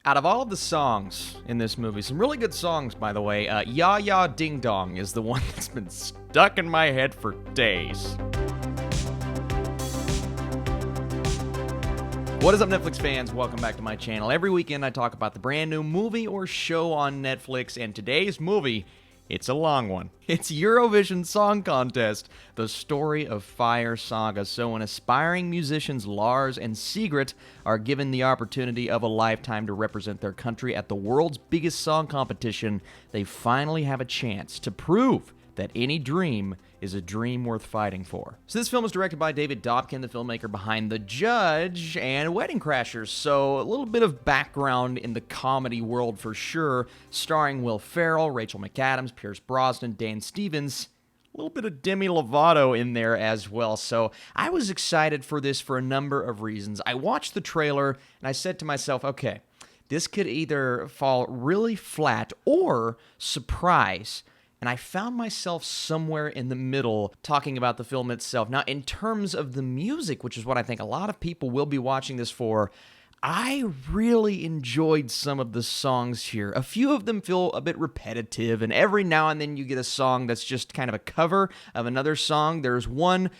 Out of all of the songs in this movie, some really good songs, by the way, Ya Ya Ding Dong is the one that's been stuck in my head for days. What is up, Netflix fans? Welcome back to my channel. Every weekend I talk about the brand new movie or show on Netflix, and today's movie, it's a long one. It's Eurovision Song Contest, the Story of Fire Saga. So when aspiring musicians Lars and Sigrid are given the opportunity of a lifetime to represent their country at the world's biggest song competition, they finally have a chance to prove that any dream is a dream worth fighting for. So this film is directed by David Dobkin, the filmmaker behind The Judge and Wedding Crashers. So a little bit of background in the comedy world for sure, starring Will Ferrell, Rachel McAdams, Pierce Brosnan, Dan Stevens, a little bit of Demi Lovato in there as well. So I was excited for this for a number of reasons. I watched the trailer and I said to myself, okay, this could either fall really flat or surprise. And I found myself somewhere in the middle talking about the film itself. Now, in terms of the music, which is what I think a lot of people will be watching this for, I really enjoyed some of the songs here. A few of them feel a bit repetitive, and every now and then you get a song that's just kind of a cover of another song. There's one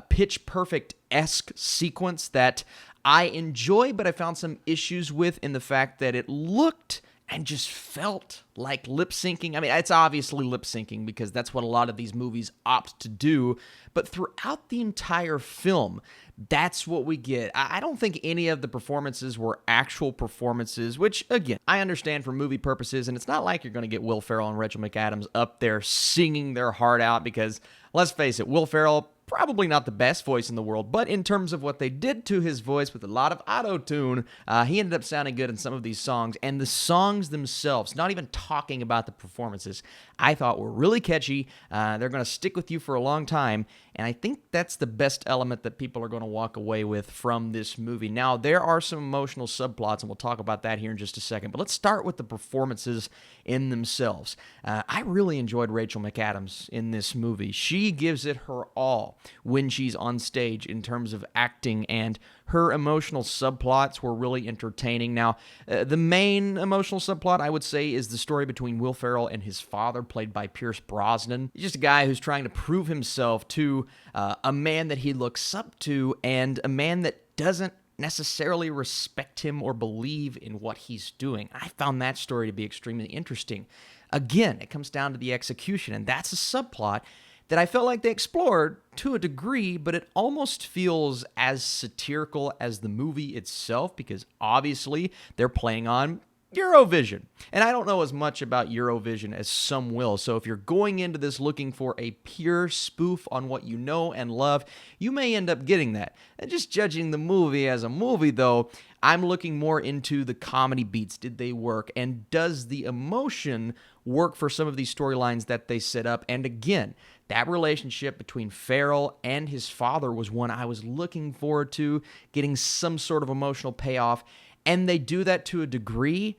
Pitch Perfect-esque sequence that I enjoy, but I found some issues with in the fact that it looked and just felt like lip-syncing. I mean, it's obviously lip-syncing because that's what a lot of these movies opt to do, but throughout the entire film, that's what we get. I don't think any of the performances were actual performances, which, again, I understand for movie purposes, and it's not like you're going to get Will Ferrell and Rachel McAdams up there singing their heart out because, let's face it, Will Ferrell, probably not the best voice in the world, but in terms of what they did to his voice with a lot of auto-tune, he ended up sounding good in some of these songs, and the songs themselves, not even talking about the performances, I thought were really catchy. They're going to stick with you for a long time, and I think that's the best element that people are going to walk away with from this movie. Now, there are some emotional subplots, and we'll talk about that here in just a second, but let's start with the performances in themselves. I really enjoyed Rachel McAdams in this movie. She gives it her all when she's on stage in terms of acting, and her emotional subplots were really entertaining. Now, the main emotional subplot, I would say, is the story between Will Ferrell and his father, played by Pierce Brosnan. He's just a guy who's trying to prove himself to a man that he looks up to, and a man that doesn't necessarily respect him or believe in what he's doing. I found that story to be extremely interesting. Again, it comes down to the execution, and that's a subplot that I felt like they explored to a degree, but it almost feels as satirical as the movie itself because obviously they're playing on Eurovision. And I don't know as much about Eurovision as some will, so if you're going into this looking for a pure spoof on what you know and love, you may end up getting that. And just judging the movie as a movie, though, I'm looking more into the comedy beats. Did they work? And does the emotion work for some of these storylines that they set up? And again, that relationship between Ferrell and his father was one I was looking forward to, getting some sort of emotional payoff. And they do that to a degree,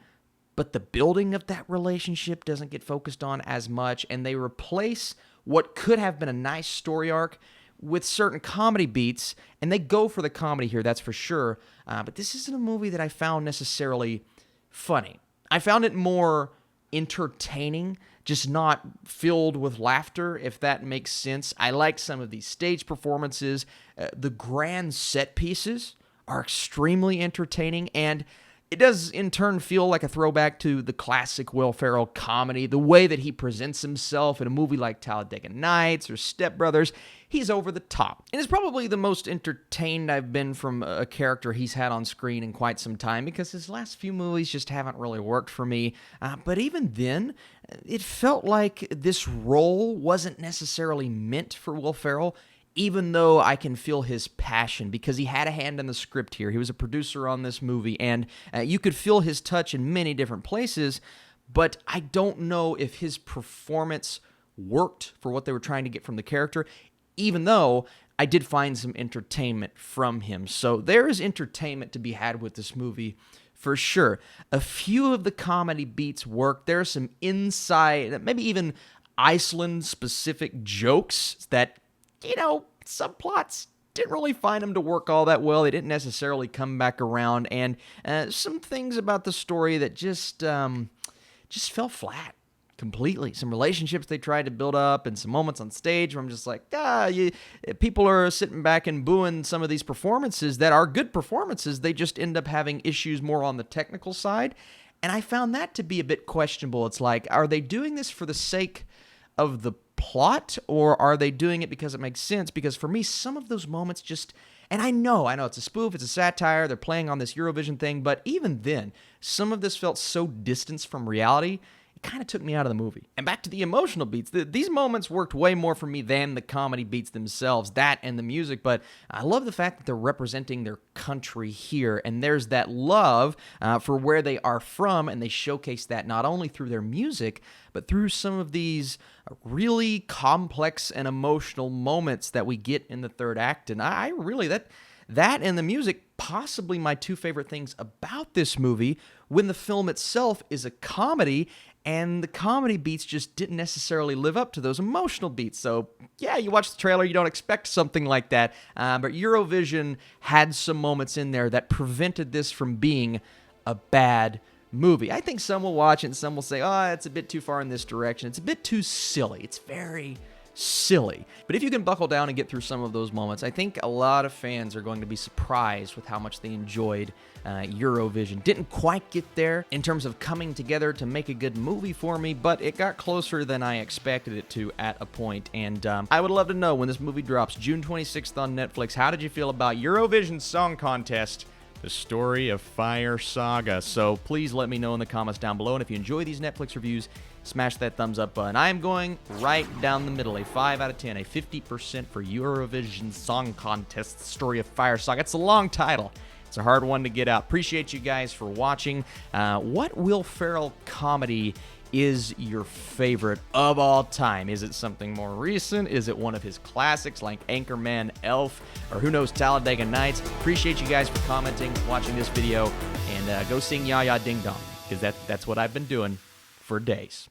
but the building of that relationship doesn't get focused on as much, and they replace what could have been a nice story arc with certain comedy beats, and they go for the comedy here, that's for sure, but this isn't a movie that I found necessarily funny. I found it more entertaining, just not filled with laughter, if that makes sense. I like some of these stage performances. The grand set pieces are extremely entertaining, and it does in turn feel like a throwback to the classic Will Ferrell comedy, the way that he presents himself in a movie like Talladega Nights or Step Brothers. He's over the top, and it's probably the most entertained I've been from a character he's had on screen in quite some time because his last few movies just haven't really worked for me, but even then, it felt like this role wasn't necessarily meant for Will Ferrell, even though I can feel his passion because he had a hand in the script here. He was a producer on this movie, and you could feel his touch in many different places, but I don't know if his performance worked for what they were trying to get from the character, even though I did find some entertainment from him. So there is entertainment to be had with this movie for sure. A few of the comedy beats work. There are some inside, maybe even Iceland-specific jokes that, subplots didn't really find them to work all that well. They didn't necessarily come back around, and some things about the story that just fell flat completely. Some relationships they tried to build up, and some moments on stage where I'm just like, people are sitting back and booing some of these performances that are good performances. They just end up having issues more on the technical side, and I found that to be a bit questionable. It's like, are they doing this for the sake of the plot, or are they doing it because it makes sense? Because for me, some of those moments just, and I know it's a spoof, it's a satire, they're playing on this Eurovision thing, but even then, some of this felt so distanced from reality, it kind of took me out of the movie. And back to the emotional beats, these moments worked way more for me than the comedy beats themselves, that and the music, but I love the fact that they're representing their country here, and there's that love for where they are from, and they showcase that not only through their music, but through some of these really complex and emotional moments that we get in the third act. And I really, that and the music, possibly my two favorite things about this movie, when the film itself is a comedy, and the comedy beats just didn't necessarily live up to those emotional beats. So, yeah, you watch the trailer, you don't expect something like that, but Eurovision had some moments in there that prevented this from being a bad movie. I think some will watch it and some will say, it's a bit too far in this direction. It's a bit too silly. It's very silly. But if you can buckle down and get through some of those moments, I think a lot of fans are going to be surprised with how much they enjoyed Eurovision. Didn't quite get there in terms of coming together to make a good movie for me, but it got closer than I expected it to at a point. And I would love to know, when this movie drops June 26th on Netflix, how did you feel about Eurovision Song Contest, The Story of Fire Saga? So please let me know in the comments down below. And if you enjoy these Netflix reviews, smash that thumbs up button. I am going right down the middle, a 5 out of 10, a 50% for Eurovision Song Contest, The Story of Fire Saga. It's a long title. It's a hard one to get out. Appreciate you guys for watching. What Will Ferrell comedy is your favorite of all time? Is it something more recent? Is it one of his classics like Anchorman, Elf, or who knows, Talladega Nights? Appreciate you guys for commenting, watching this video, and go sing Ya Ya Ding Dong, because that's what I've been doing for days.